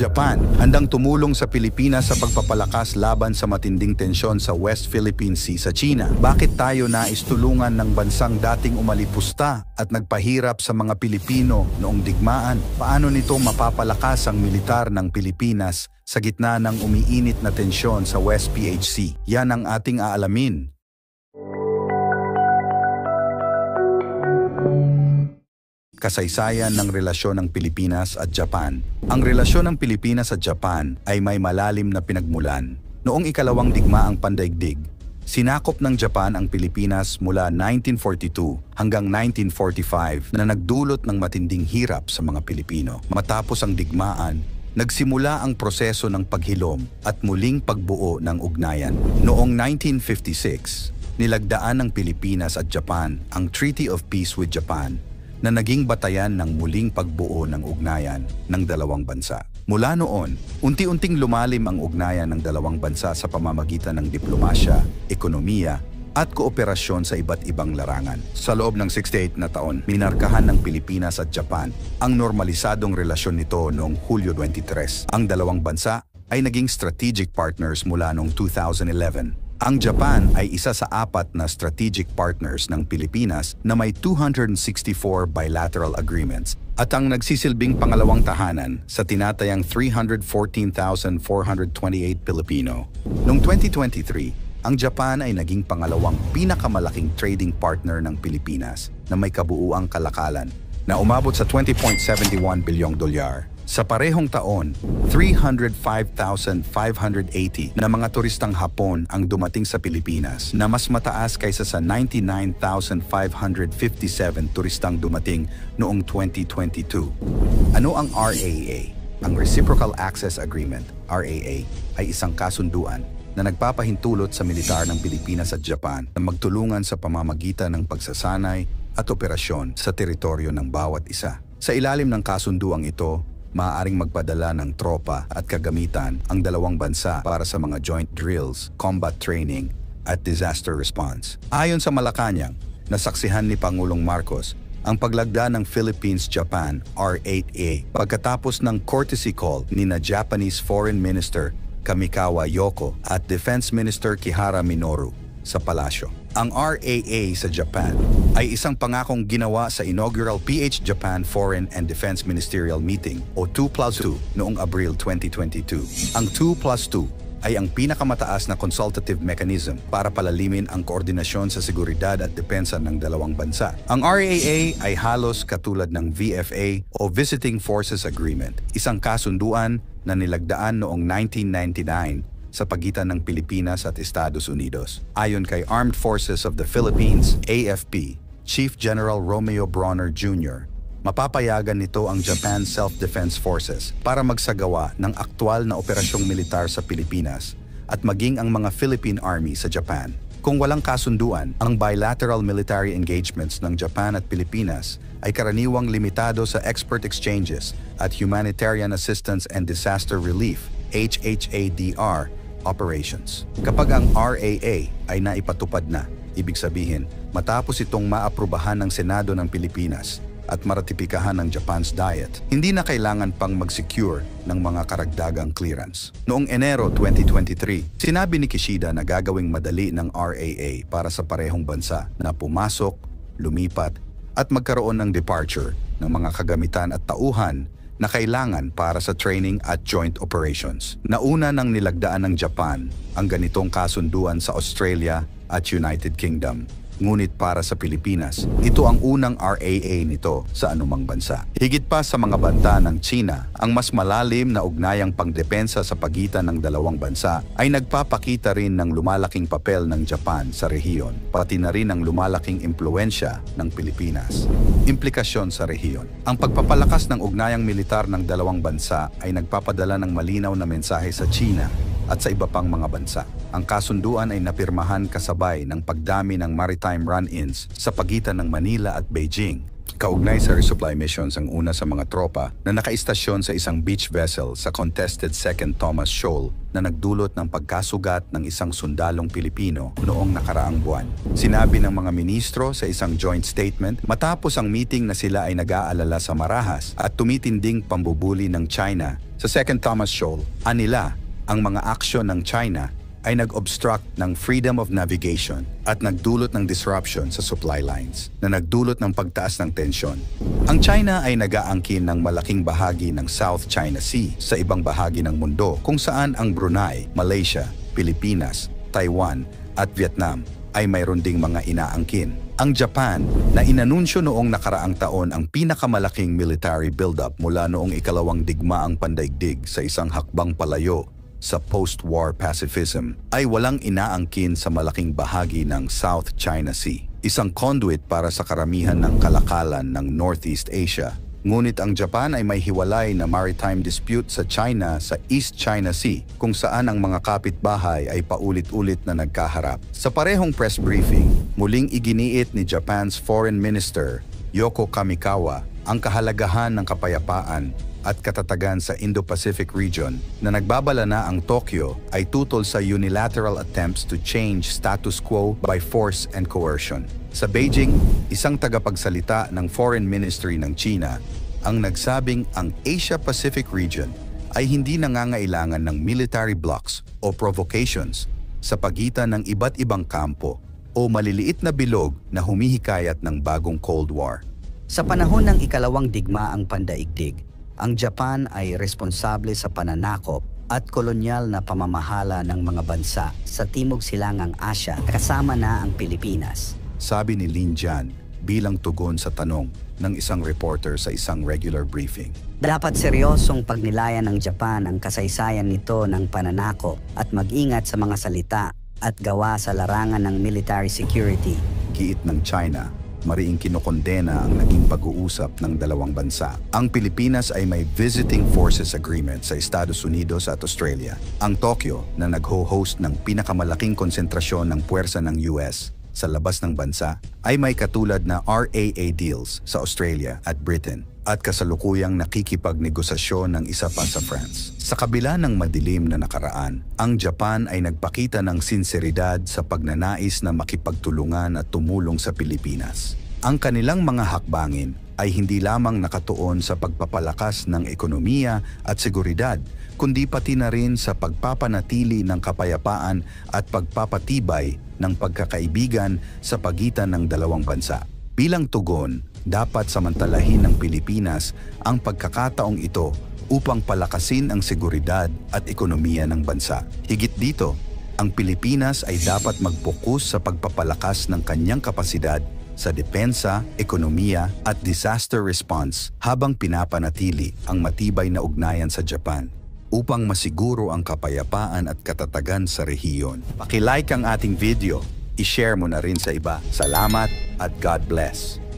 Japan, handang tumulong sa Pilipinas sa pagpapalakas laban sa matinding tensyon sa West Philippine Sea sa China. Bakit tayo nais tulungan ng bansang dating umalipusta at nagpahirap sa mga Pilipino noong digmaan? Paano nito mapapalakas ang militar ng Pilipinas sa gitna ng umiinit na tensyon sa West PHC? Yan ang ating aalamin. Kasaysayan ng relasyon ng Pilipinas at Japan. Ang relasyon ng Pilipinas at Japan ay may malalim na pinagmulan. Noong ikalawang digmaang pandaigdig, sinakop ng Japan ang Pilipinas mula 1942 hanggang 1945 na nagdulot ng matinding hirap sa mga Pilipino. Matapos ang digmaan, nagsimula ang proseso ng paghilom at muling pagbuo ng ugnayan. Noong 1956, nilagdaan ng Pilipinas at Japan ang Treaty of Peace with Japan na naging batayan ng muling pagbuo ng ugnayan ng dalawang bansa. Mula noon, unti-unting lumalim ang ugnayan ng dalawang bansa sa pamamagitan ng diplomasya, ekonomiya, at kooperasyon sa iba't ibang larangan. Sa loob ng 68 na taon, minarkahan ng Pilipinas at Japan ang normalisadong relasyon nito noong Hulyo 23. Ang dalawang bansa ay naging strategic partners mula noong 2011. Ang Japan ay isa sa 4 na strategic partners ng Pilipinas na may 264 bilateral agreements at ang nagsisilbing pangalawang tahanan sa tinatayang 314,428 Pilipino. Noong 2023, ang Japan ay naging pangalawang pinakamalaking trading partner ng Pilipinas na may kabuuang kalakalan na umabot sa $20.71 bilyong. Sa parehong taon, 305,580 na mga turistang Hapon ang dumating sa Pilipinas na mas mataas kaysa sa 99,557 turistang dumating noong 2022. Ano ang RAA? Ang Reciprocal Access Agreement, RAA, ay isang kasunduan na nagpapahintulot sa militar ng Pilipinas at Japan na magtulungan sa pamamagitan ng pagsasanay at operasyon sa teritoryo ng bawat isa. Sa ilalim ng kasunduang ito, maaaring magpadala ng tropa at kagamitan ang dalawang bansa para sa mga joint drills, combat training, at disaster response. Ayon sa Malacanang, nasaksihan ni Pangulong Marcos ang paglagda ng Philippines-Japan R8A pagkatapos ng courtesy call ni na Japanese Foreign Minister Kamikawa Yoko at Defense Minister Kihara Minoru sa palasyo. Ang RAA sa Japan ay isang pangakong ginawa sa inaugural PH-Japan Foreign and Defense Ministerial Meeting o 2+2 noong Abril 2022. Ang 2+2 ay ang pinakamataas na consultative mechanism para palalimin ang koordinasyon sa seguridad at depensa ng dalawang bansa. Ang RAA ay halos katulad ng VFA o Visiting Forces Agreement, isang kasunduan na nilagdaan noong 1999 sa pagitan ng Pilipinas at Estados Unidos. Ayon kay Armed Forces of the Philippines, AFP, Chief General Romeo Bronner Jr., mapapayagan nito ang Japan Self-Defense Forces para magsagawa ng aktwal na operasyong militar sa Pilipinas at maging ang mga Philippine Army sa Japan. Kung walang kasunduan, ang bilateral military engagements ng Japan at Pilipinas ay karaniwang limitado sa expert exchanges at humanitarian assistance and disaster relief, HHADR, operations. Kapag ang RAA ay naipatupad na, ibig sabihin, matapos itong maaprubahan ng Senado ng Pilipinas at maratipikahan ng Japan's Diet, hindi na kailangan pang mag-secure ng mga karagdagang clearance. Noong Enero 2023, sinabi ni Kishida na gagawing madali ng RAA para sa parehong bansa na pumasok, lumipat, at magkaroon ng departure ng mga kagamitan at tauhan na kailangan para sa training at joint operations. Nauna nang nilagdaan ng Japan ang ganitong kasunduan sa Australia at United Kingdom. Ngunit para sa Pilipinas, ito ang unang RAA nito sa anumang bansa. Higit pa sa mga banta ng China, ang mas malalim na ugnayang pangdepensa sa pagitan ng dalawang bansa ay nagpapakita rin ng lumalaking papel ng Japan sa rehiyon, pati na rin ang lumalaking impluensya ng Pilipinas. Implikasyon sa rehiyon. Ang pagpapalakas ng ugnayang militar ng dalawang bansa ay nagpapadala ng malinaw na mensahe sa China at sa iba pang mga bansa. Ang kasunduan ay napirmahan kasabay ng pagdami ng maritime run-ins sa pagitan ng Manila at Beijing, Kaugnay sa resupply missions ang una sa mga tropa na nakaistasyon sa isang beach vessel sa contested Second Thomas Shoal na nagdulot ng pagkasugat ng isang sundalong Pilipino noong nakaraang buwan. Sinabi ng mga ministro sa isang joint statement matapos ang meeting na sila ay nag-aalala sa marahas at tumitinding pambubuli ng China sa Second Thomas Shoal. Anila, ang mga aksyon ng China ay nag-obstruct ng freedom of navigation at nagdulot ng disruption sa supply lines na nagdulot ng pagtaas ng tensyon. Ang China ay nag-aangkin ng malaking bahagi ng South China Sea sa ibang bahagi ng mundo kung saan ang Brunei, Malaysia, Pilipinas, Taiwan at Vietnam ay mayroon ding mga inaangkin. Ang Japan na inanunsyo noong nakaraang taon ang pinakamalaking military buildup mula noong ikalawang digmaang pandaigdig sa isang hakbang palayo sa post-war pacifism ay walang inaangkin sa malaking bahagi ng South China Sea, isang conduit para sa karamihan ng kalakalan ng Northeast Asia. Ngunit ang Japan ay may hiwalay na maritime dispute sa China sa East China Sea kung saan ang mga kapitbahay ay paulit-ulit na nagkaharap. Sa parehong press briefing, muling iginiit ni Japan's Foreign Minister Yoko Kamikawa ang kahalagahan ng kapayapaan at katatagan sa Indo-Pacific region na nagbabala na ang Tokyo ay tutol sa unilateral attempts to change status quo by force and coercion. Sa Beijing, isang tagapagsalita ng Foreign Ministry ng China ang nagsabing ang Asia-Pacific region ay hindi nangangailangan ng military blocks o provocations sa pagitan ng iba't ibang kampo o maliliit na bilog na humihikayat ng bagong Cold War. Sa panahon ng ikalawang digmaang pandaigdig, ang Japan ay responsable sa pananakop at kolonyal na pamamahala ng mga bansa sa Timog Silangang Asya kasama na ang Pilipinas. Sabi ni Lin Jian bilang tugon sa tanong ng isang reporter sa isang regular briefing. Dapat seryosong pagnilayan ng Japan ang kasaysayan nito ng pananakop at mag-ingat sa mga salita at gawa sa larangan ng military security. Giit ng China, mariing kinokondena ang naging pag-uusap ng dalawang bansa. Ang Pilipinas ay may visiting forces agreement sa Estados Unidos at Australia. Ang Tokyo na nagho-host ng pinakamalaking konsentrasyon ng puwersa ng US sa labas ng bansa ay may katulad na RAA deals sa Australia at Britain at kasalukuyang nakikipagnegosasyon ng isa pa sa France. Sa kabila ng madilim na nakaraan, ang Japan ay nagpakita ng sinseridad sa pagnanais na makipagtulungan at tumulong sa Pilipinas. Ang kanilang mga hakbangin ay hindi lamang nakatuon sa pagpapalakas ng ekonomiya at seguridad, kundi pati na rin sa pagpapanatili ng kapayapaan at pagpapatibay ng pagkakaibigan sa pagitan ng dalawang bansa. Bilang tugon, dapat samantalahin ng Pilipinas ang pagkakataong ito upang palakasin ang seguridad at ekonomiya ng bansa. Higit dito, ang Pilipinas ay dapat mag-focus sa pagpapalakas ng kanyang kapasidad sa depensa, ekonomiya at disaster response habang pinapanatili ang matibay na ugnayan sa Japan upang masiguro ang kapayapaan at katatagan sa rehiyon. Paki-like ang ating video, i-share mo na rin sa iba. Salamat at God bless!